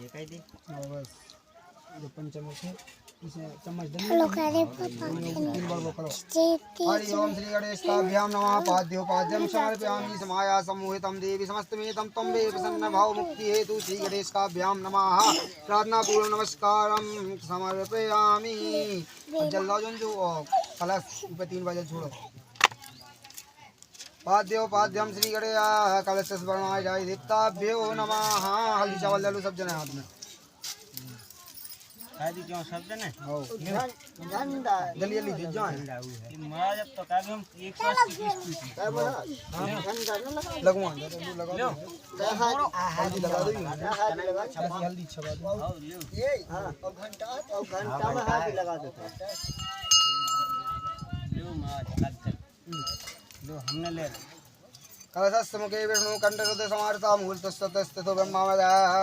और बस जो पंचमक है इसे चम्मच डालिए। हेलो करे पापा तीन बार वो करो। जेती हरि ओम श्री गणेशाभ्याम नमः। पाद्योपाद्यम समर्पयामि समाया सम्मोहितं देवी समस्तमेतं त्वं वे प्रसन्न भाव मुक्ति हेतु श्री गणेशाभ्याम नमः। प्रार्थना पूर्ण नमस्कारम समर्पयामि। जल लाओ जो कलश ऊपर 3 बार जल छोड़ो। पाद्योपाद्यम श्री गणेश कलश स्मरणाय जय देवताभ्यो नमः। हल्दी चावल ले लो सब जने हाथ में। शादी क्यों सब जने हो झंडा जल्दी जल्दी दे जान। महाराज अब तो कागज हम 180 पीस झंडा न लगा लगवा दे लगा दो। हल्दी लगा दो। हाथ लगा ऐसी हल्दी छपा दो। ये हां और घंटा में हाथ लगा देता लो महाराज लो हमने ले कलशस्तमुखे विष्णु कंठरुद्र समार्ता मूलतस्ततस्थितो ब्रह्मा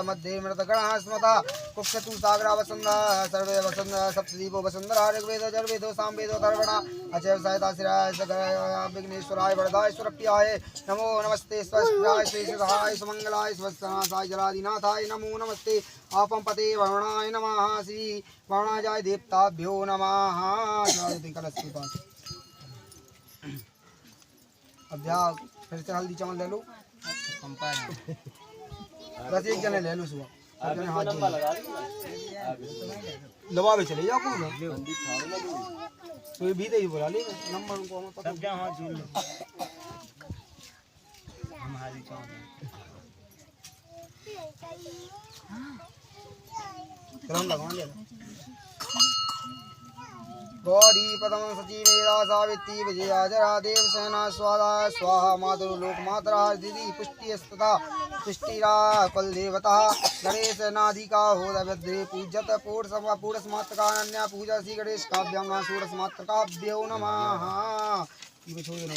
मध्ये मृतगणः स्मता कुक्षतु सागरा वसंदा सर्वे वसंद सप्तदीपो वसुंधरा ऋग्वेद यजुर्वेदो सामवेदो अथर्वण अचैव सहिता शिराय विघ्नेश्वराय वरदाय सुरप्याय नमो नमस्ते स्वस्त्राय श्रीसहाय सुमंगलाय स्वस्तनाथाय जलादिनाथाय नमो नमस्ते आपम पते वरुणाय नमः। श्री वरुणाय देवताभ्यो नमः। कलश के पास अभ्यास फिर से हल्दी चावल ले लो। बस एक जने ले लो सुबह जने हाथ लवा में चले जाओ कौन तो ये भी दे बोला ले नंबर उनको हमें पता सब जहाँ हाथ जोड़ लो हम हाली चावल रंग लगा ले गौरी पदम सची मेरा सावित्री विजया जरा देव सेना स्वादा स्वाहा मातु लोक मातरा दीदी पुष्टि स्तता पुष्टिरा कुल देवता गणेश नाधिका हो रद्रे पूजत पूर्ण समात्का अन्य पूजा श्री गणेश काव्यम नमः सूर समात्काभ्यो नमः। ये छोड़ देना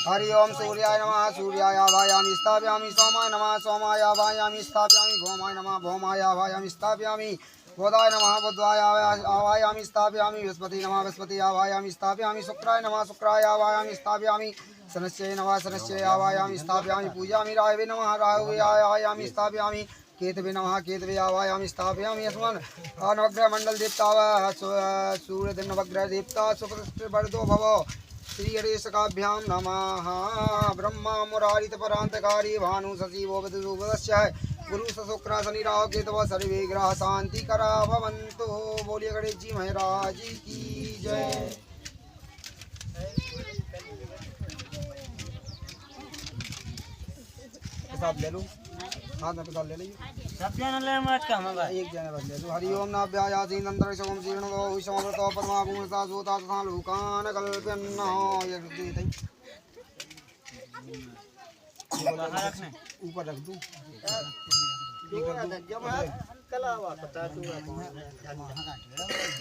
हरि ओम सूर्याय नमः। सूर्याय आवायामि स्थापयामि सोमाय नमः। सोमाय आवायामि स्थापयामि भौमाय नमः। भौमाय आवायामि स्थापयामि बुधाय नमः। बुधाय आवायामि स्थापयामि बृहस्पति नमः। बृहस्पति आवायामि स्थापयामि शुक्राय नमः। शुक्राय आवायामि स्थापयामि शनस्य नमः। शनस्य आवायामि स्थापयामि पूजामि राहवे नमः। राहवे आवायामि स्थापयामि केतवे नमः। केतवे आवायामि स्थापयामि अस्मन् नवग्रह मंडल देवता सूर्य नवग्रह देवता सुप्रतिष्ठित वर्धो भव श्री गणेशकाभ्याम नमः। ब्रह्मा मुरारित परांतकारी भानु सचिवो विदुरूपदस्य गुरु शुक्र शनि राहु केतव सर्वे ग्रह शांति करा भवन्तु। बोलिए गणेश जी महाराज की जय। प्रसाद ले लो हाथ में प्रसाद ले लीजिए सब जने ले मत का हम एक जने बस ले लो। हरि ओम नाभ्यायासी नंदर शोम श्रीणो समवर्तो परमागुणसा सोता तथा लोकान कल्पन्न ये दे दे ऊपर रख दूं कलावा पता तू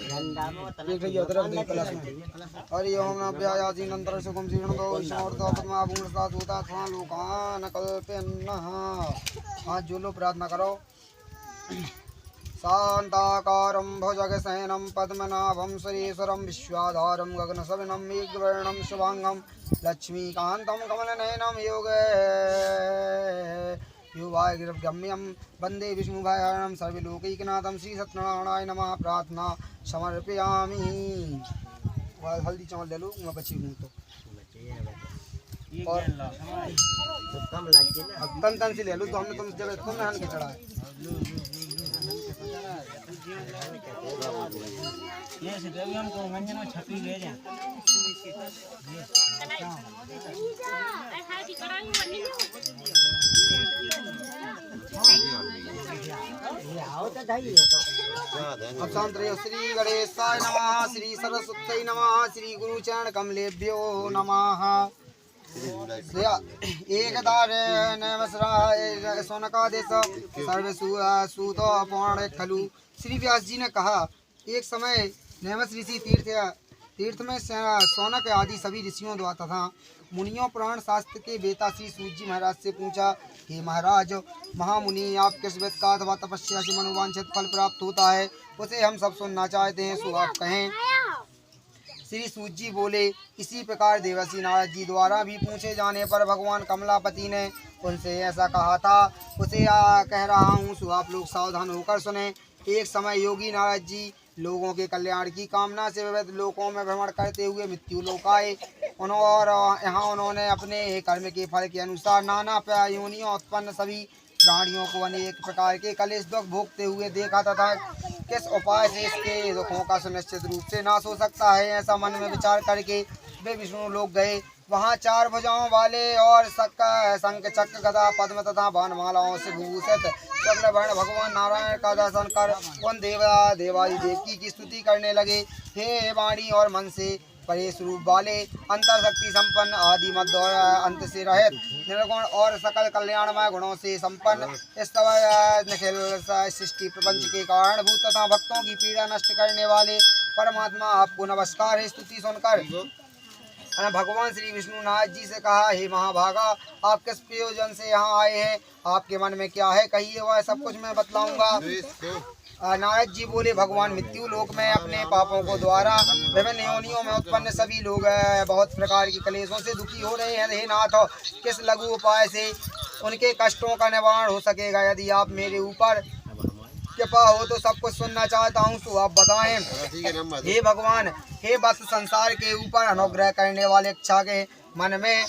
झंडा में एक रही उधर रख दे कलश में। हरि ओम नाभ्यायासी नंदर शोम श्रीणो समवर्तो परमागुणसा सोता तथा लोकान कल्पन्न। हाथ जोलो प्रार्थना करो। शांताकारं भुजगशयनं पद्मनाभं सुरेश्वरं विश्वाधारं गगनसदनं मेघवर्णं शुभांगं लक्ष्मीकान्तं कमलनयनं योगाग्रगम्यं वन्दे विष्णुभयानं सर्वलोकैकनाथं श्री सत्यनारायणाय नमः। प्रार्थना समर्पयामि। हल्दी चावल ले लो मैं बची हूँ तो और कम लगे ना अब तन तन से ले लो तो हमने तुम जगह तुमने हन के चढ़ा है। ये से देवी हमको मंजन में छपी ले जाए आओ तो धाई है तो अब शांत रहियो। श्री गणेशाय नमः। श्री सरस्वती नमः। श्री गुरुचरण कमलेभ्यो नमः। एकदा सोनकादेश सर्वसु सूतो अपौण खलु। श्री व्यास जी ने कहा एक समय नैमस ऋषि तीर्थ में सोनक आदि सभी ऋषियों द्वारा तथा मुनियों पुराण शास्त्र के वेता श्री सूत जी महाराज से पूछा हे महाराज महामुनि आप किस वेद का अथवा तपस्या से मनोवांछित फल प्राप्त होता है उसे हम सब सुनना चाहते हैं सो आप कहें। श्री सूत जी बोले, इसी प्रकार देवर्षि नारद जी द्वारा भी पूछे जाने पर भगवान कमलापति ने उनसे ऐसा कहा था। उसे कह रहा हूँ, सो आप लोग सावधान होकर सुने। एक समय योगी नारद जी लोगों के कल्याण की कामना से विविध लोकों में भ्रमण करते हुए मृत्यु लोक आए। और यहाँ उन्होंने अपने कर्म के फल के अनुसार नाना योनियों उत्पन्न सभी प्राणियों को अनेक प्रकार के कलेश दुख भोगते हुए देखा तथा किस उपाय से इसके दुखों का सुनिश्चित रूप से नाश हो सकता है, ऐसा मन में विचार करके वे विष्णु लोक गए। वहाँ 4 भुजाओं वाले और शंख चक्र गदा पद्म तथा बाणमालाओं से भूषित शुक्लवर्ण भगवान नारायण का दर्शन कर उन देवादि देवकी की स्तुति करने लगे। हे वाणी और मन से परे स्वरूप वाले, अंतर शक्ति संपन्न, आदि मध्य और अंत से रहित, निर्गुण और सकल कल्याणमय गुणों से संपन्न, इस निखिल सृष्टि प्रपंच के कारणभूत तथा भक्तों की पीड़ा नष्ट करने वाले परमात्मा, आपको नमस्कार है। स्तुति सुनकर भगवान श्री विष्णुनाथ जी से कहा, हे महाभागा, आप किस प्रयोजन से यहाँ आए हैं? आपके मन में क्या है, कहिए, वह सब कुछ मैं बतलाऊंगा। नारद जी बोले, भगवान मृत्यु लोक में अपने पापों को द्वारा विभिन्न योनियों में उत्पन्न सभी लोग बहुत प्रकार के क्लेशों से दुखी हो रहे हैं। हे नाथ, किस लघु उपाय से उनके कष्टों का निवारण हो सकेगा? यदि आप मेरे ऊपर कृपा हो तो सब कुछ सुनना चाहता हूँ, तो आप बताएं। हे भगवान, हे वत्स, संसार के ऊपर अनुग्रह करने वाले इच्छा के मन में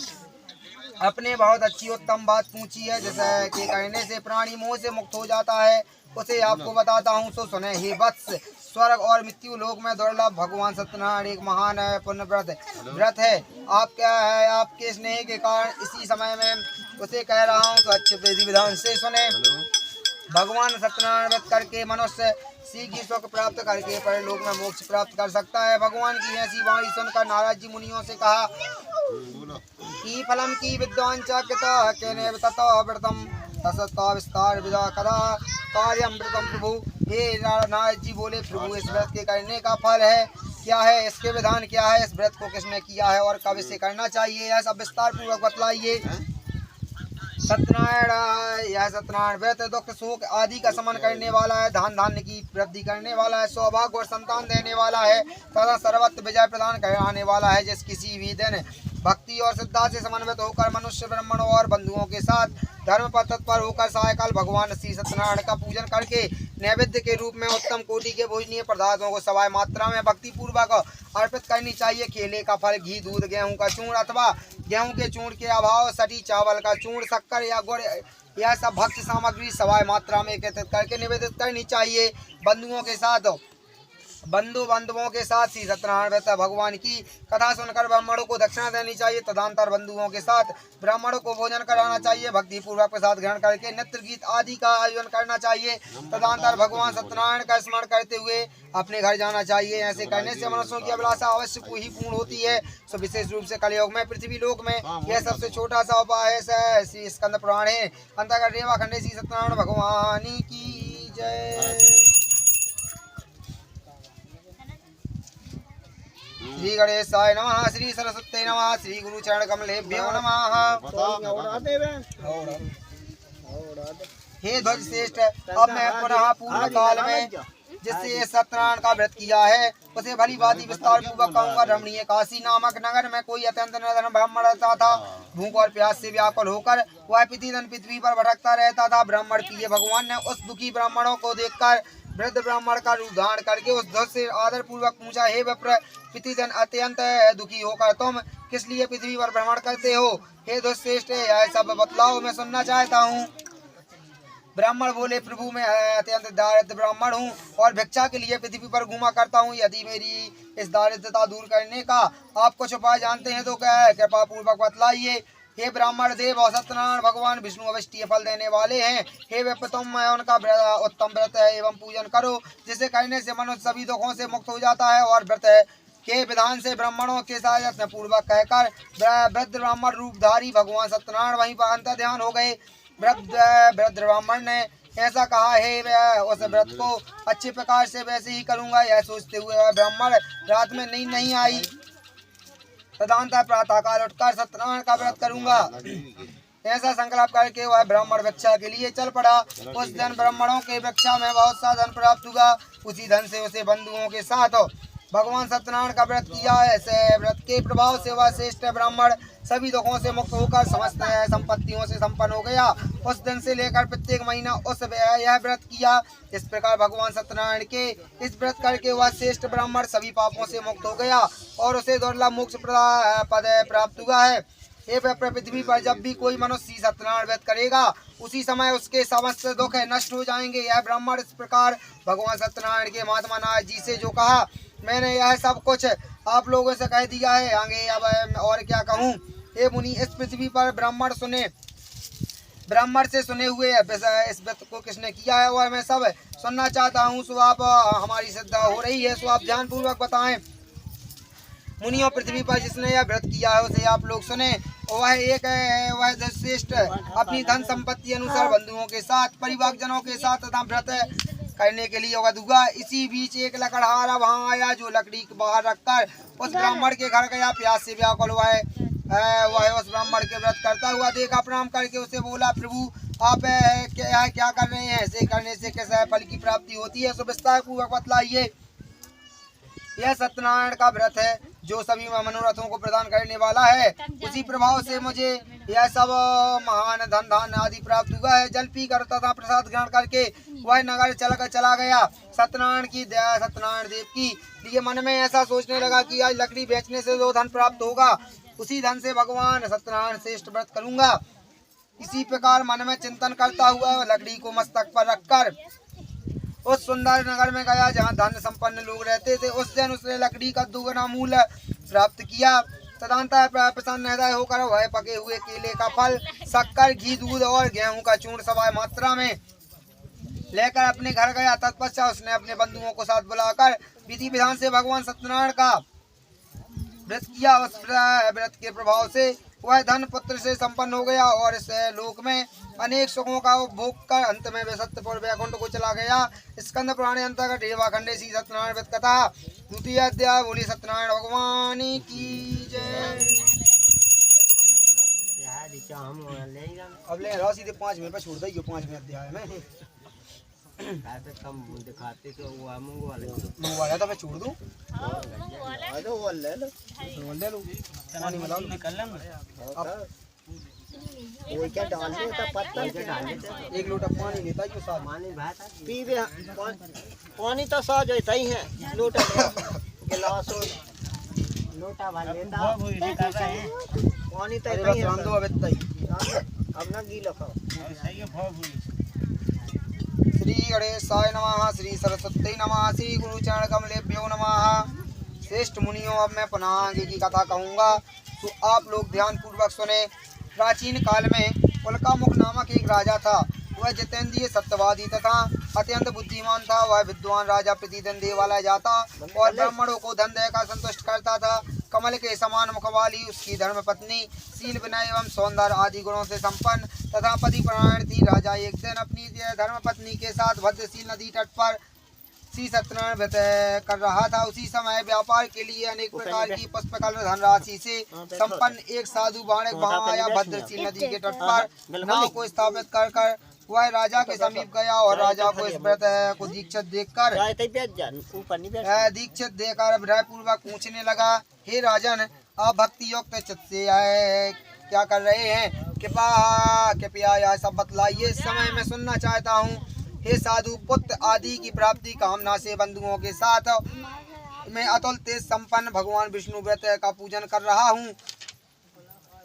अपने बहुत अच्छी उत्तम बात पूछी है, जैसे कि करने से प्राणी मोह से मुक्त हो जाता है, उसे आपको बताता हूँ, तो सुने। हे वत्स, स्वर्ग और मृत्यु लोक में दुर्लभ भगवान सत्यनारायण एक महान पुण्य व्रत है। आप क्या है, आपके स्नेह के कारण इसी समय में उसे कह रहा हूँ, तो अच्छे विधि विधान से सुने। भगवान सत्यनारायण व्रत करके मनुष्य शीघ्र सुख प्राप्त करके परलोक में मोक्ष प्राप्त कर सकता है। भगवान की ऐसी वाणी सुनकर नारद जी मुनियों से कहा, की फलम की विद्वान चकिता केने ततो व्रतम तसत्ता विस्तार विदा कदा कार्यम व्रतम प्रभु। हे नारद जी बोले, प्रभु, इस व्रत के करने का फल है क्या है, इसके विधान क्या है, इस व्रत को किसने किया है और कब इसे करना चाहिए, यह सब विस्तार पूर्वक बतलाइए। सत्यनारायण व्रत दुख शोक आदि का शमन करने वाला है, धान धान्य की वृद्धि करने वाला है, सौभाग्य और संतान देने वाला है तथा सर्वत्र विजय प्रदान कराने वाला है। जिस किसी भी दिन भक्ति और श्रद्धा से समन्वित होकर मनुष्य ब्राह्मणों और बंधुओं के साथ धर्म पर तत्पर होकर सायकाल भगवान श्री सत्यनारायण का पूजन करके नैवेद्य के रूप में उत्तम कोटि के भोजनीय पदार्थों को सवाय मात्रा में भक्ति पूर्वक अर्पित करनी चाहिए। केले का फल, घी, दूध, गेहूं का चूर्ण अथवा गेहूं के चूर्ण के अभाव सटी चावल का चूर्ण, शक्कर या गुड़, यह सब भक्ति सामग्री सवाय मात्रा में एकत्रित करके निवेदित करनी चाहिए। बंधुओं के साथ श्री सत्यनारायण व्रत भगवान की कथा सुनकर ब्राह्मणों को दक्षिणा देनी चाहिए। तदंतर बंधुओं के साथ ब्राह्मणों को भोजन कराना चाहिए। भक्ति पूर्वक प्रसाद ग्रहण करके नृत्य गीत आदि का आयोजन करना चाहिए। तदंतर भगवान सत्यनारायण का स्मरण करते हुए अपने घर जाना चाहिए। ऐसे करने से मनुष्यों की अभिलाषा अवश्य को ही पूर्ण होती है। सो विशेष रूप से कलयुग में पृथ्वी लोक में यह सबसे छोटा सा उपाय है। श्री स्कंद पुराण है अंतर्गत रेवा खंडे श्री सत्यनारायण भगवान की जय। श्री गणेशाय नमः, श्री सरस्वती नमः, श्री गुरु चरण कमलेभ्यो नमः। हे ध्वज श्रेष्ठ, अब मैं पुनः पूर्व काल में जिससे सत्यनारायण का व्रत किया है उसे भली भांति विस्तार पूर्वक कहूँगा। रमणीय काशी नामक नगर में कोई अत्यंत निर्धन ब्राह्मण रहता था। भूख और प्यास से व्याकुल होकर वह प्रतिदिन पृथ्वी पर भटकता रहता था। ब्राह्मण प्रिय भगवान ने उस दुखी ब्राह्मणों को देखकर वृद्ध ब्राह्मण का रूप धारण करके उस ध्वज से आदर पूर्वक पूछा, हे विप्र, प्रतिदिन अत्यंत दुखी होकर तुम किस लिए पृथ्वी पर भ्रमण करते हो? हे ध्वज श्रेष्ठ, यह सब बतलाओ, मैं सुनना चाहता हूँ। ब्राह्मण बोले, प्रभु, मैं अत्यंत दारिद्र ब्राह्मण हूँ और भिक्षा के लिए पृथ्वी पर घूमा करता हूँ। यदि मेरी इस दारिद्रता दूर करने का आप कुछ उपाय जानते हैं तो कृपा पूर्वक बतलाइए। हे ब्राह्मण देव और सत्यनारायण भगवान विष्णु अवश्य फल देने वाले हैं। हे विप्र, तुम उनका उत्तम व्रत एवं पूजन करो, जिसे करने से मनुष्य सभी दुखों से मुक्त हो जाता है। और व्रत के विधान से ब्राह्मणों के साथ यत्न पूर्वक कहकर वृद्ध ब्राह्मण रूपधारी भगवान सत्यनारायण वहीं पर अंतर ध्यान हो गए। वृद्ध ब्राह्मण ने ऐसा कहा, है उस व्रत को अच्छे प्रकार से वैसे ही करूंगा। यह सोचते हुए वह ब्राह्मण रात में नींद नहीं आई। तदंतर प्रातः काल उठकर सत्यनारायण का व्रत करूंगा, ऐसा संकल्प करके वह ब्राह्मण भिक्षा के लिए चल पड़ा। उस दिन ब्राह्मणों के भिक्षा में बहुत सा धन प्राप्त हुआ। उसी धन से उसे बंधुओं के साथ भगवान सत्यनारायण का व्रत किया है। ऐसे व्रत के प्रभाव से वह श्रेष्ठ ब्राह्मण सभी दुखों से मुक्त होकर समस्त संपत्तियों से संपन्न हो गया। उस दिन से लेकर प्रत्येक महीना उस यह व्रत किया। इस प्रकार भगवान सत्यनारायण के इस व्रत करके वह श्रेष्ठ ब्राह्मण सभी पापों से मुक्त हो गया और उसे दुर्लभ मोक्ष पद प्राप्त हुआ है। हे पृथ्वी पर जब भी कोई मनुष्य सत्यनारायण व्रत करेगा उसी समय उसके समस्त दुख नष्ट हो जाएंगे। यह ब्राह्मण इस प्रकार भगवान सत्यनारायण के महात्मा नाथ जी से जो कहा, मैंने यह सब कुछ आप लोगों से कह दिया है, आगे अब और क्या कहूँ। हे मुनि, इस पृथ्वी पर ब्राह्मण से सुने हुए इस व्रत को किसने किया है और मैं सब सुनना चाहता हूँ। सो आप हमारी श्रद्धा हो रही है, सो आप ध्यान पूर्वक बताएं। मुनियों, पृथ्वी पर जिसने यह व्रत किया है उसे आप लोग सुने। वह एक है, वह श्रेष्ठ अपनी धन संपत्ति अनुसार बंधुओं के साथ परिवारजनों के साथ तथा व्रत करने के लिए अवध हुआ। इसी बीच एक लकड़हारा वहाँ आया जो लकड़ी बाहर रखकर उस ब्राह्मण के घर गया। प्यास से व्याकुल वह उस ब्राह्मण के व्रत करता हुआ देखा। प्रणाम करके उसे बोला, प्रभु आप क्या कर रहे हैं? ऐसे करने से कैसा फल की प्राप्ति होती है? सो विस्तार पूर्वक बतलाइए। यह सत्यनारायण का व्रत है जो सभी मनोरथों को प्रदान करने वाला है। उसी प्रभाव से मुझे यह सब महान धन धान आदि प्राप्त हुआ है। जल पी कर तथा प्रसाद ग्रहण करके वह नगर चला गया। सत्यनारायण की दया सत्यनारायण देव की लिए मन में ऐसा सोचने लगा कि आज लकड़ी बेचने से जो धन प्राप्त होगा उसी धन से भगवान सत्यनारायण श्रेष्ठ व्रत करूंगा। इसी प्रकार मन में चिंतन करता हुआ लकड़ी को मस्तक पर रखकर उस सुंदर नगर में गया जहाँ धन संपन्न लोग रहते थे। उस दिन उसने लकड़ी का दुगना मूल्य प्राप्त किया। तदंतर प्रसन्न हृदय होकर वह पके हुए केले का फल, शक्कर, घी, दूध और गेहूं का चूर्ण सवाय मात्रा में लेकर अपने घर गया। तत्पश्चात उसने अपने बंधुओं को साथ बुलाकर विधि विधान से भगवान सत्यनारायण का व्रत किया। उस व्रत के प्रभाव से वह धन पुत्र से संपन्न हो गया और इस लोक में अनेक सुखों का उपभोग कर अंत में सत्यपुर वैकुंठ को चला गया। स्कंद पुराण अंतर्गत रेवा खंडे श्री सत्यनारायण व्रत कथा द्वितीय अध्याय। बोली सत्यनारायण भगवान की जय। अब ले रहा सीधे 5 मिनट पर छोड़ दो 5 मिनट अध्याय में कम दिखाते तो वो मंगवाया तो मैं छोड़ दूं। ले लो पानी मिला लो। निकल वो क्या डाल दे तो पत्ता क्या डाल दे। 1 लोटा पानी लेता ही साथ पानी भात पीवे पानी तो सो जाता ही है। लोटा गिलास और लोटा भर लेता पानी तो बस राम दो अब इतना ही। अब ना गीला खाओ। सही है भव हुई। श्री गणेशाय नमः, श्री सरस्वती नमः, श्री गुरु चरण कमलेभ्यो नमः। श्रेष्ठ मुनियों, अब मैं पुनः आगे की कथा कहूँगा तो आप लोग ध्यान पूर्वक सुने। प्राचीन काल में उल्कामुख नामक एक राजा था। वह जितेंद्रिय सत्यवादी तथा अत्यंत बुद्धिमान था। वह विद्वान राजा प्रतिदिन देवालय जाता और ब्राह्मणों को धन देकर संतुष्ट करता था। कमल के समान मुख वाली उसकी धर्म पत्नी शील विनय एवं सौंदर्य आदि गुणों से संपन्न तथा पति परायण थी। राजा एक दिन अपनी धर्म पत्नी के साथ भद्रशील नदी तट पर श्री सत्यनारायण व्रत कर रहा था। उसी समय व्यापार के लिए अनेक प्रकार की पुष्पकल धनराशि से संपन्न एक साधु वाणिक वहाँ आया। भद्रशील नदी के तट पर नाव को स्थापित कर वह राजा के समीप गया और राजा को इस व्रत को दीक्षित देखकर विनयपूर्वक पूछने लगा, हे राजन, आप भक्ति युक्त चित्त से क्या कर रहे हैं? कृपया यह सब बतलाइए, इस समय मैं सुनना चाहता हूँ। हे साधु, पुत्र आदि की प्राप्ति कामना से बंधुओं के साथ मैं अतुल तेज संपन्न भगवान विष्णु व्रत का पूजन कर रहा हूँ।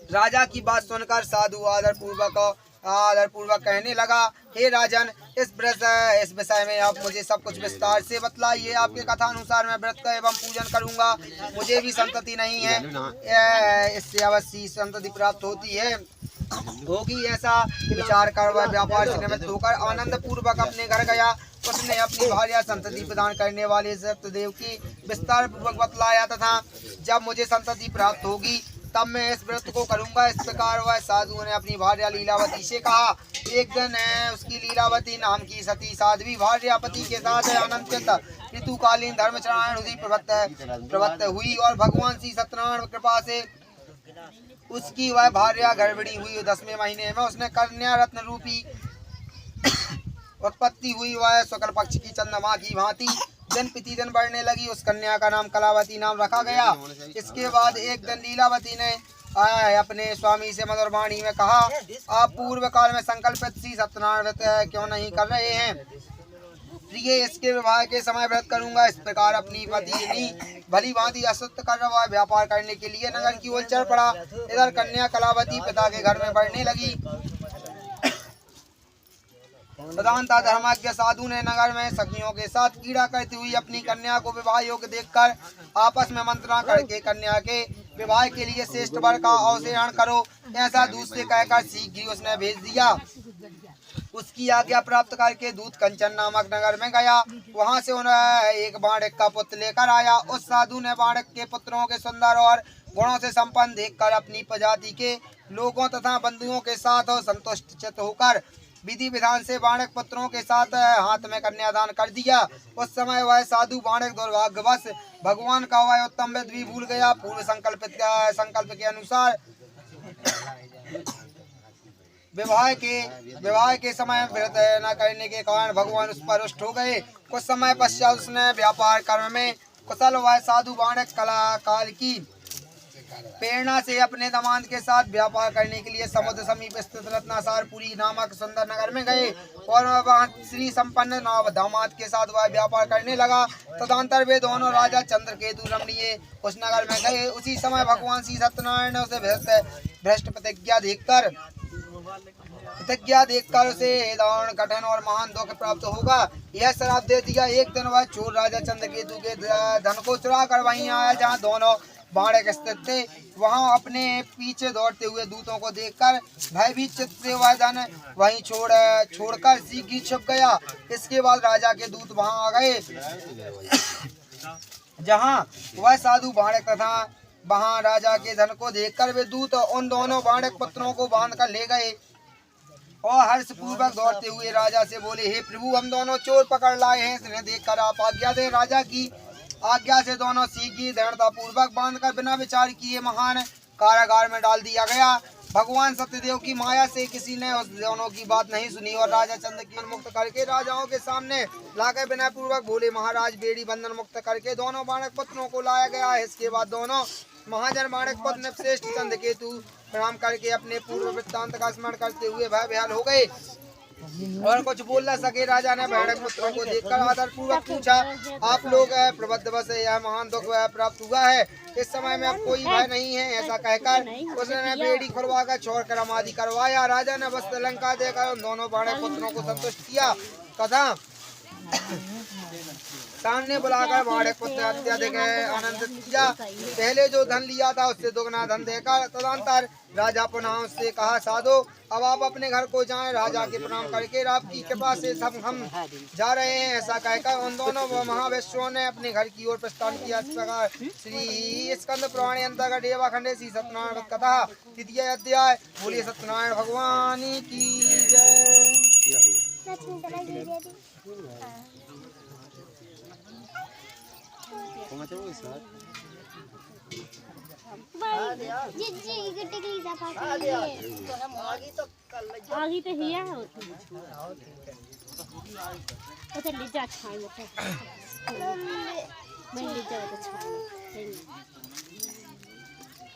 राजा की बात सुनकर साधु आदर पूर्वक कहने लगा, हे राजन, इस विषय में आप मुझे सब कुछ विस्तार से बतलाइए। आपके कथा अनुसार मैं व्रत का एवं पूजन करूंगा। मुझे भी संतति नहीं है, इससे अवश्य संतति प्राप्त होगी ऐसा विचार कर वह व्यापार से निमित्त होकर आनंद पूर्वक अपने घर गया। उसने अपनी भार्या संतति प्रदान करने वाले सत्यदेव की विस्तार पूर्वक बतलाया तथा जब मुझे संतति प्राप्त होगी तब मैं इस व्रत को करूंगा। इस प्रकार वह साधु ने अपनी भार्या लीलावती से कहा। एक दिन उसकी लीलावती नाम की सती साध्वी भार्या पति के साथ अनंत ऋतुकालीन धर्मचरण उसी प्रवृत्त हुई और भगवान श्री सत्यनारायण कृपा से उसकी वह भार्या गर्भिणी हुई। 10वें महीने में उसने कन्या रत्न रूपी उत्पत्ति हुई। वह शुक्ल पक्ष की चंद्रमा की भांति दिन प्रतिदिन बढ़ने लगी। उस कन्या का नाम कलावती नाम रखा गया। इसके बाद एक दिन लीलावती ने आया है अपने स्वामी से मधुर वाणी में कहा, आप पूर्व काल में संकल्पित सी सत्यनारायण व्रत क्यों नहीं कर रहे हैं? प्रिय, इसके विवाह के समय व्रत करूंगा। इस प्रकार अपनी पत्नी भली भांति असुत कर रहा व्यापार करने के लिए नगर की ओर चल पड़ा। इधर कन्या कलावती पिता के घर में बढ़ने लगी। प्रधानता धर्माज्ञ साधु ने नगर में सखियों के साथ कीड़ा करती हुई अपनी कन्या को विवाह योग्य देखकर आपस में मंत्रणा करके कन्या के विवाह के लिए श्रेष्ठ वर का अवसेरण करो, ऐसा दूत से कहकर शीघ्र ही उसने भेज दिया। उसकी आज्ञा प्राप्त करके दूत कंचन नामक नगर में गया। वहां से उन्हें एक बाणक का पुत्र लेकर आया। उस साधु ने बाणक के पुत्रों के सुंदर और गुणों से संपन्न देखकर अपनी प्रजाति के लोगों तथा बंधुओं के साथ संतुष्ट चित्त होकर विधि विधान से बाणक पुत्रों के साथ हाथ में कन्यादान कर दिया। उस समय वह साधु बाणक दुर्भाग्यवश भगवान का वह उत्तम व्रत भी भूल गया। पूर्व संकल्प के अनुसार विवाह के समय व्रत न करने के कारण भगवान उस पर रुष्ट हो गए। कुछ समय पश्चात उसने व्यापार कर्म में कुशल वह साधु बाणक काल की प्रेरणा से अपने दामाद के साथ व्यापार करने के लिए समुद्र समीप स्थित रत्नासारपुरी नामक सुंदर नगर में गए और वहाँ श्री संपन्न नव दामाद के साथ वह व्यापार करने लगा। तदंतर वे दोनों राजा चंद्रकेतु रमणीय उस नगर में गए। उसी समय भगवान श्री सत्यनारायण ने उसे भ्रष्ट प्रतिज्ञा देखकर उसे दारुण कठिन और महान दुख प्राप्त होगा यह श्राप दे दिया। एक दिन वह चोर राजा चंद्रकेतु के धन को चुरा कर वहीं आया जहाँ दोनों बाणक स्थित थे। वहां अपने पीछे दौड़ते हुए दूतों को देखकर भयभीत चित्त से वह धन वहीं छोड़कर शीघ्र छुप गया। इसके बाद राजा के दूत वहां आ गए जहां वह साधु बाणक तथा वहां राजा के धन को देखकर वे दूत उन दोनों बाणक पुत्रों को बांध कर ले गए और हर्ष पूर्वक दौड़ते हुए राजा से बोले, हे प्रभु, हम दोनों चोर पकड़ लाए हैं, इन्हें देखकर आप आज्ञा दें। राजा की आज्ञा से दोनों सीखी दृढ़ता पूर्वक बांधकर बिना विचार किए महान कारागार में डाल दिया गया। भगवान सत्यदेव की माया से किसी ने उस दोनों की बात नहीं सुनी और राजा चंद्रकेतु मुक्त करके राजाओं के सामने लाकर विनय पूर्वक बोले, महाराज, बेड़ी बंधन मुक्त करके दोनों बाणक पुत्रों को लाया गया है। इसके बाद दोनों महाजन बाणक पुत्र श्रेष्ठ चंद्रकेतु प्रणाम करके अपने पूर्व वृत्तांत का स्मरण करते हुए भय विह्वल हो गए और कुछ बोल न सके। राजा ने बाणक पुत्रों को देखकर आदर पूर्वक पूछा, आप लोग प्रबद्धवश यह महान दुख प्राप्त हुआ है, इस समय में अब कोई भय नहीं है। ऐसा कहकर उसने बेड़ी खुलवा कर छोड़ कर्म आदि करवाया। राजा ने वस्त्र अलंकार देकर उन दोनों बाणक पुत्रों को संतुष्ट किया तथा सामने बुलाकर बाणक पुत्र अत्यधिक आनंदित किया। पहले जो धन लिया था उससे दुगना धन देकर तदंतर राजा पुनः उससे कहा, साधो, अब आप अपने घर को जाएं। राजा के प्रणाम करके आपकी कृपा से सब हम जा रहे हैं। ऐसा कहकर उन दोनों महाविष्णुओं ने अपने घर की ओर प्रस्थान किया। इस प्रकार श्री स्कंद पुराण अंतर्गत एवं खंडे श्री सत्यनारायण कथा तृतीय अध्याय। बोलिए सत्यनारायण भगवान की जय। आगी तो हिया है उधर ले जा छाई मैं ले जा तो छाई।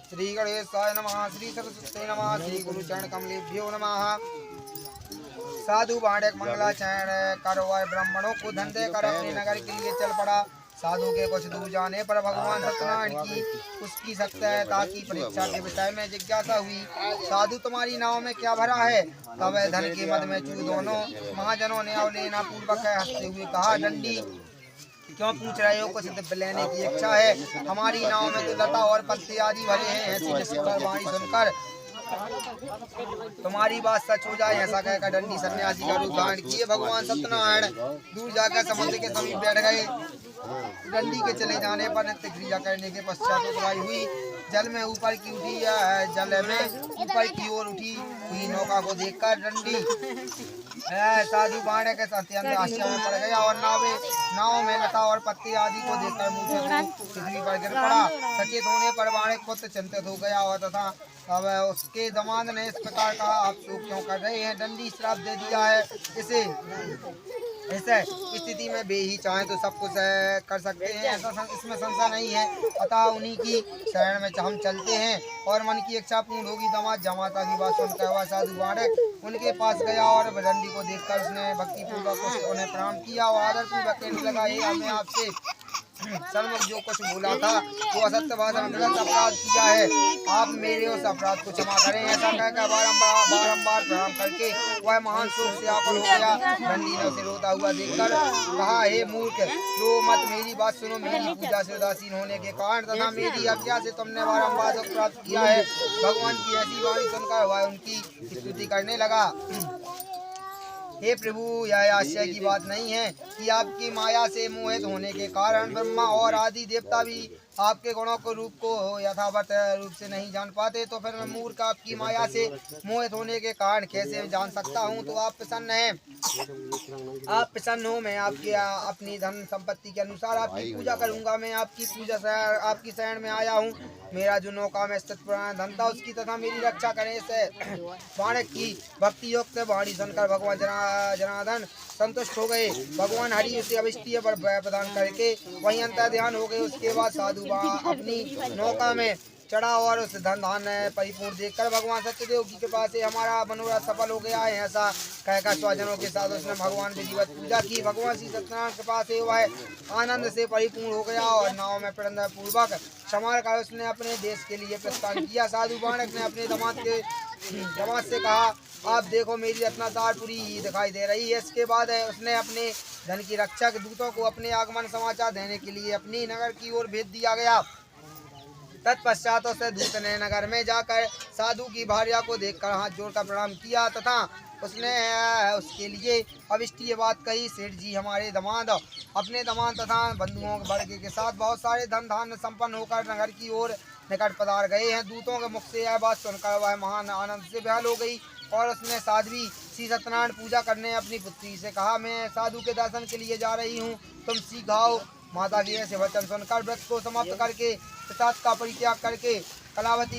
श्री गणेशाय नमः, श्री सरस्वती नमः, श्री गुरु चरण कमलेभ्यो नमः। साधु बाणक मंगलाचरण कर और ब्राह्मणों को धन देकर अपने नगर के लिए चल पड़ा। साधु के कुछ दूर जाने पर भगवान सत्यनारायण की उसकी सत्यता की परीक्षा के विषय में जिज्ञासा हुई। साधु, तुम्हारी नाव में क्या भरा है? तब धन के मद में चूर दोनों महाजनों ने अवलेना पूर्वक हंसते हुए कहा, दंडी, क्यों पूछ रहे हो? कुछ दिव्य लेने की इच्छा है? हमारी नाव में तो लता और पत्ते आदि भरे हैं। ऐसी निष्ठुर वाणी सुनकर तुम्हारी बात सच हो जाए, ऐसा कहकर दंडी सन्यासी का रूप धारण किए भगवान सत्यनारायण दूर जाकर समुद्र के समीप बैठ गए। दंडी के चले जाने पर नित्य क्रिया करने के पश्चात उतराई हुई जल में ऊपर की उठी जल में ऊपर की ओर उठी हुई नौका को देखकर दंडी साधु बाणक के अत्यंत आश्चर्य में पड़ गया और नाव में लता और पत्ते आदि को देखकर मुँह पृथ्वी पर गिर पड़ा। सचेत होने पर बाणक पुत्र चिंतित हो गया और तथा अब उसके दामाद ने इस प्रकार कहा, आप शोक क्यों कर रहे हैं? दंडी श्राप दे दिया है इसे ऐसे स्थिति में वे ही चाहे तो सब कुछ कर सकते हैं, ऐसा इसमें संशय नहीं है। अतः उन्हीं की शरण में हम चलते हैं और मन की इच्छा पूर्ण होगी। दामाद जमाता की बात सुनकर हुआ साधु बालक उनके पास गया और रंडी को देखकर उसने भक्ति पूर्वक उन्हें प्रणाम किया और आदर पूर्वक कहने लगा, हे हमें आपसे सन्मुख जो कुछ बोला था वो असत्य भाषा में गलत अपराध किया है, आप मेरे उस अपराध को क्षमा करें। ऐसा कहकर बारंबार प्रणाम करके वह महान शोक से आकुल हो गया। रंडी ने उसे रोता हुआ देखकर कहा, हे मूर्ख, रो मत, मेरी बात सुनो। मेरी पूजा से उदासीन होने के कारण तथा मेरी आज्ञा से तुमने बारंबार दुख प्राप्त किया है। भगवान की ऐसी वाणी सुनकर वह उनकी स्तुति करने लगा। हे प्रभु, यह आश्चर्य की बात नहीं है कि आपकी माया से मोहित होने के कारण ब्रह्मा और आदि देवता भी आपके गुणों को रूप को यथावत रूप से नहीं जान पाते, तो फिर मैं मूर्ख आपकी माया से मोहित होने के कारण कैसे जान सकता हूँ। तो आप प्रसन्न हैं, आप प्रसन्न हो, मैं आपकी अपनी धन संपत्ति के अनुसार आपकी पूजा करूंगा। मैं आपकी आपकी शरण में आया हूँ। मेरा जो नौका में स्थित पुराना धन था उसकी तथा मेरी रक्षा करने से बाणक की भक्ति युक्त वाणी सुनकर भगवान जनार्दन संतुष्ट हो गए। भगवान हरि उसे अविष्टीय पर प्रदान करके वहीं अंतर ध्यान हो गए। उसके बाद साधु अपनी नौका में चढ़ा और उस धन धान परिपूर्ण देखकर भगवान सत्यदेव की कृपा से हमारा मनोरथ सफल हो गया है, ऐसा कहकर स्वजनों के साथ उसने भगवान विधिवत पूजा की। भगवान श्री सत्यनारायण कृपा से वह आनंद से परिपूर्ण हो गया और नाव में प्रबंध पूर्वक संभाल कर उसने अपने देश के लिए प्रस्थान किया। साधु बाणक ने अपने दामाद से कहा, आप देखो मेरी रत्नातार पूरी दिखाई दे रही है। इसके बाद उसने अपने धन की रक्षा के दूतों को अपने आगमन समाचार देने के लिए अपनी नगर की ओर भेज दिया गया। तत्पश्चात उस दूत ने नगर में जाकर साधु की भार्या को देखकर हाथ जोड़कर प्रणाम किया तथा उसने उसके लिए अविष्टीय बात कही, सेठ जी हमारे दामाद अपने दामाद तथा बंधुओं के वर्ग के साथ बहुत सारे धन धान संपन्न होकर नगर की ओर निकट पधार गए हैं। दूतों के मुख से यह बात सुनकर वह महान आनंद से बेहाल हो गई और उसने साध्वी श्री सत्यनारायण पूजा करने अपनी पुत्री से कहा, मैं साधु के दर्शन के लिए जा रही हूँ, तुम सीख आओ। माता जी ऐसे वचन सुनकर व्रत को समाप्त करके प्रसाद का परित्याग करके कलावती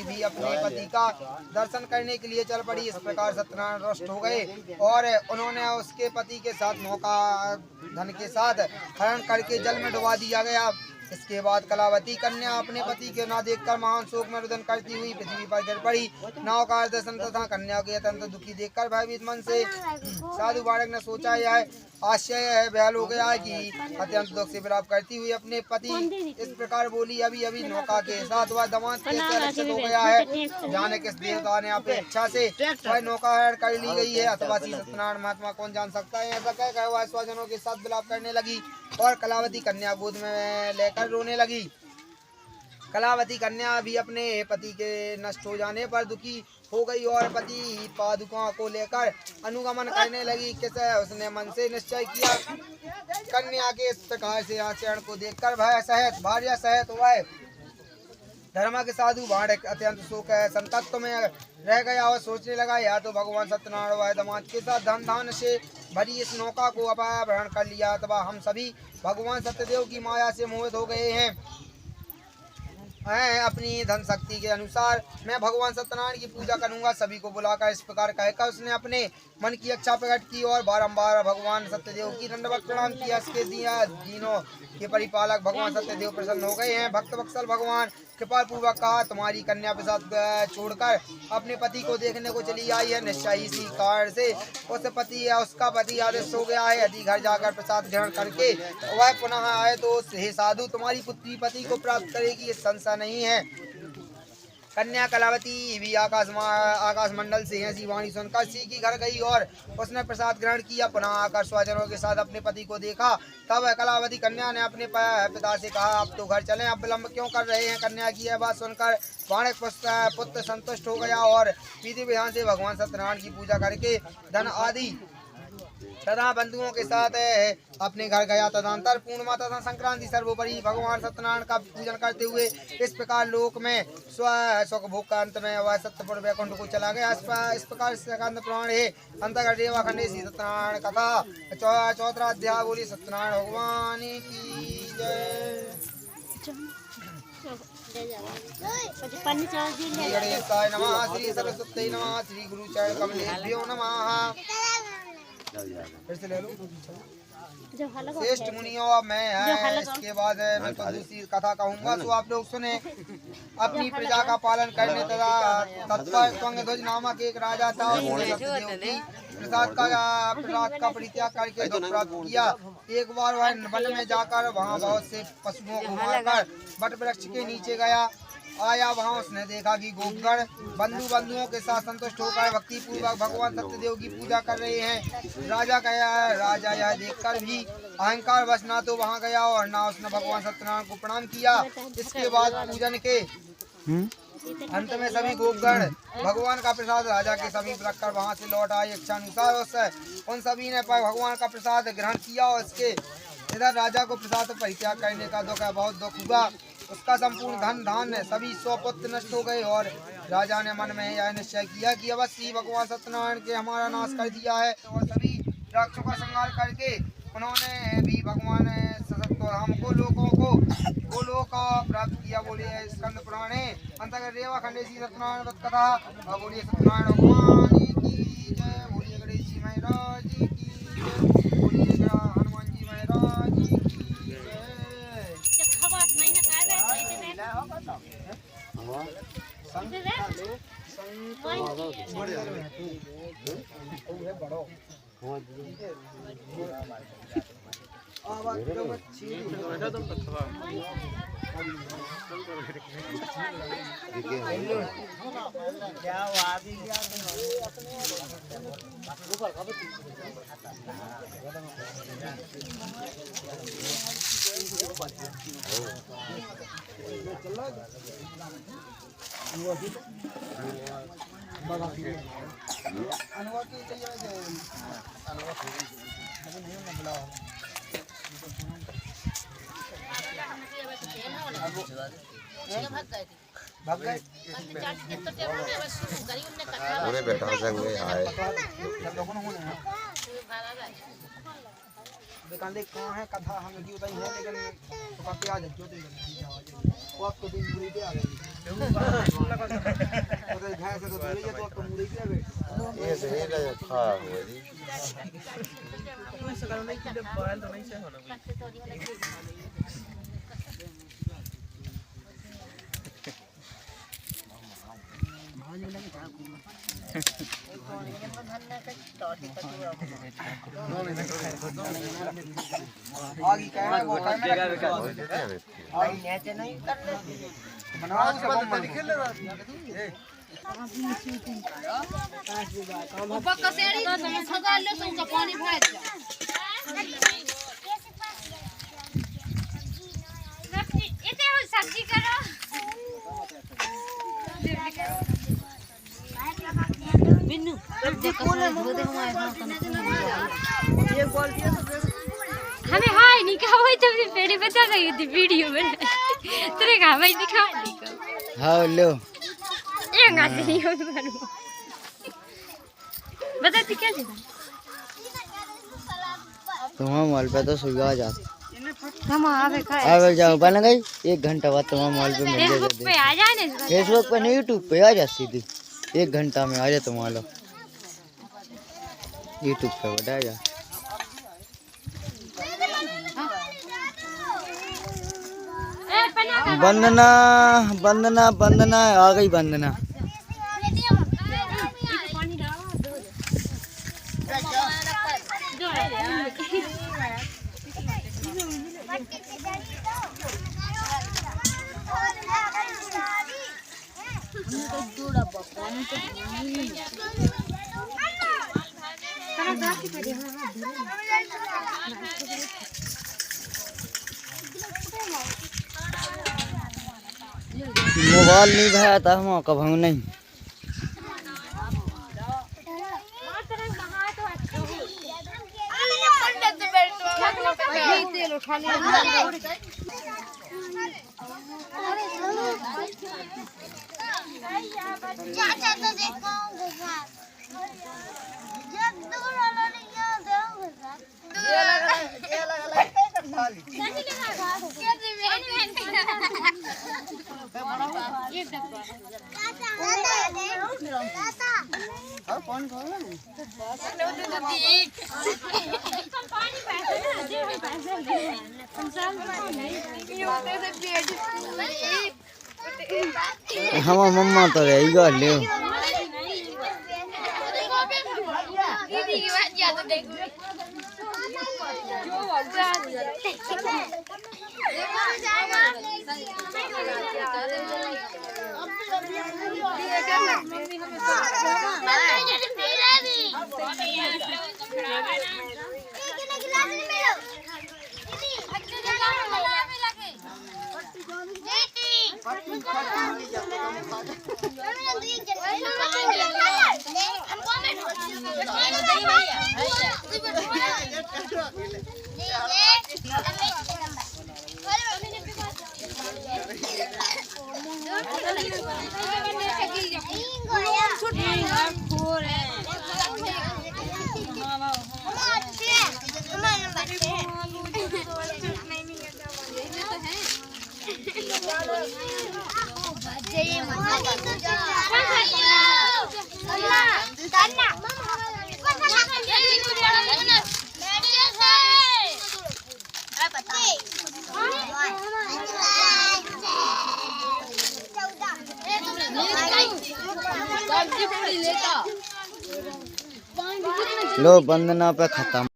भी अपने पति का दर्शन करने के लिए चल पड़ी। इस प्रकार सत्यनारायण रुष्ट हो गए और उन्होंने उसके पति के साथ नौका धन के साथ हरण करके जल में डुबा दिया गया। इसके बाद कलावती कन्या अपने पति के न देखकर महान शोक में रुदन करती हुई पृथ्वी पर गिर पड़ी। नाव का दर्शन तथा कन्या के अत्यंत दुखी देखकर भयभीत मन से साधु बालक ने सोचा, यह आश्चर्य है, बेहाल हो गया है कि अत्यंत दुख से विलाप करती हुई अपने पति इस प्रकार बोली, अभी अभी नौका के साथ वह दामाद कैसे रक्षित हो गया है। जाने किस देवता ने अपनी इच्छा से वह नौका हरण कर ली गई है, अथवा श्री सत्यनारायण महात्मा कौन जान सकता है। ऐसा कहकर वह स्वजनों के साथ विलाप करने लगी और कलावती कन्या गोद में लेकर रोने लगी। कलावती कन्या भी अपने पति के नष्ट हो जाने पर दुखी हो गई और पति पादुका को लेकर अनुगमन करने लगी। किसे उसने मन से निश्चय किया, कन्या के इस प्रकार से आचरण को देखकर भय सहित भार्या सहित वह धर्म के साधु बाणक अत्यंत शोक संतप्त में रह गया और सोचने लगा, या तो भगवान सत्यनारायण वह दामाद के साथ धन धान से भरी इस नौका को अपहरण कर लिया, अथवा हम सभी भगवान सत्यदेव की माया से मोहित हो गए हैं। अपनी धन शक्ति के अनुसार मैं भगवान सत्यनारायण की पूजा करूंगा। सभी को बुलाकर इस प्रकार कहकर उसने अपने मन की इच्छा प्रकट की और बारंबार भगवान सत्यदेव की दंडवत प्रणाम किया। इसके दिनों के परिपालक भगवान सत्यदेव प्रसन्न हो गए हैं। भक्त वत्सल भगवान कृपा पूर्वक कहा, तुम्हारी कन्या प्रसाद छोड़कर अपने पति को देखने को चली आई है। निश्चय इसी कारण से उसका पति आदेश हो गया है। यदि घर जाकर प्रसाद ग्रहण करके वह पुनः आए तो हे साधु तुम्हारी पुत्री पति को प्राप्त करेगी, इस संशय नहीं है। कन्या कलावती भी आकाश मंडल से ऐसी वाणी सुनकर सीखी घर गई और उसने प्रसाद ग्रहण किया। पुनः आकर स्वजनों के साथ अपने पति को देखा। तब कलावती कन्या ने अपने पिता से कहा, अब तो घर चलें, अब विलम्ब क्यों कर रहे हैं। कन्या की यह बात सुनकर बाणक पुत्र संतुष्ट हो गया और विधि विधान से भगवान सत्यनारायण की पूजा करके धन आदि तथा बंधुओं के साथ अपने घर गया। तदंतर पूर्णिमा तथा संक्रांति सर्वोपरि भगवान सत्यनारायण का पूजन करते हुए इस प्रकार लोक में सुख भोग का अंत में वह सत्यपुर वैकुंठ को चला गया। इस प्रकार स्कंद पुराण है अंतर्गत रेवाखंड श्री सत्यनारायण कथा चौथा अध्याय। बोली सत्यनारायण भगवान की जय। श्री गणेशाय नमः, श्री सरस्वती नमः, श्री गुरुचरण कमलेभ्यो नमः। फिर से ले लो। जो हलवा श्रेष्ठ मुनियों अब मैं है, इसके बाद मैं तो दूसरी कथा कहूँगा, तो आप लोग सुने। अपनी प्रजा का पालन करने तथा तत्पर त्वंगध्वज नामक एक राजा था, उसने सत्यदेव की प्रसाद का परित्याग करके दुख प्राप्त किया। एक बार वह वन में जाकर वहाँ बहुत से पशुओं को मारकर वट वृक्ष के नीचे गया। आया वहाँ उसने देखा कि गोपगण बंधुओं के साथ संतुष्ट होकर भक्ति पूर्वक भगवान सत्यदेव की पूजा कर रहे हैं। राजा यह देखकर भी अहंकार वश ना तो वहाँ गया और ना उसने भगवान सत्यनारायण को प्रणाम किया। इसके बाद पूजन के अंत में सभी गोपगण भगवान का प्रसाद राजा के समीप रखकर वहाँ से लौट आए। इच्छानुसार उन सभी ने भगवान का प्रसाद ग्रहण किया और इसके इधर राजा को प्रसाद परित्याग करने का बहुत दुख हुआ। उसका संपूर्ण धन धान्य सभी 100 पुत्र नष्ट हो गए और राजा ने मन में यह निश्चय किया कि अवश्य ही भगवान सत्यनारायण के हमारा नाश कर दिया है। और सभी राक्षसों का संहार करके उन्होंने भी भगवान सत्यधाम को लोक प्राप्त किया। बोलिए स्कंद पुराण अंतर्गत रेवा खंडे श्री सत्यनारायण कथा। बोलिए सत्यनारायण भगवान की जय। बोलिए गणेश जी महाराज की जय। बोलिए हनुमान जी महाराज की जय। पूरे बैठा संग में आए दुकानदार कहाँ है कथा हम लोग बताई है, लेकिन तो क्या आ जाओ वो आपको दिन बुरी पे आ गई तो भैंस तो चली जाए तो आपको मुड़ी पे आ गई। ये सही लगा खा हुआ जी आगे क्या है वो टाइम में आगे नीचे नहीं करने बनाओ सब मन खेल रहा है। ऊपर कसेड़ी सगा लो सबका पानी भर जा इते हो सब्जी करो बिन्नू हमें हाय नहीं कहा वही तो मेरे बता रही थी वीडियो में तेरे कहा भाई दिखा हाँ लो ये गाते नहीं हो मारू बताती क्या थी तुम्हारा मॉल पे तो सुबह जा हम आवे खाए आवे जाओ बन गई 1 घंटा बाद तुम्हारा मॉल पे मिल फेसबुक पे जाएगा आ जाने फेसबुक पे नहीं यूट्यूब पे आ जा सीधी 1 घंटा में आ जाए तुम्हारा लो यूट्यूब पे बढ़ा जा वंदना वंदना वंदना आ गई वंदना मोबाइल नहीं भाया था हम कब हम नहीं हाँ पानी खा ले हम मम्मा तो रही गले लो बंदना पे खत्म।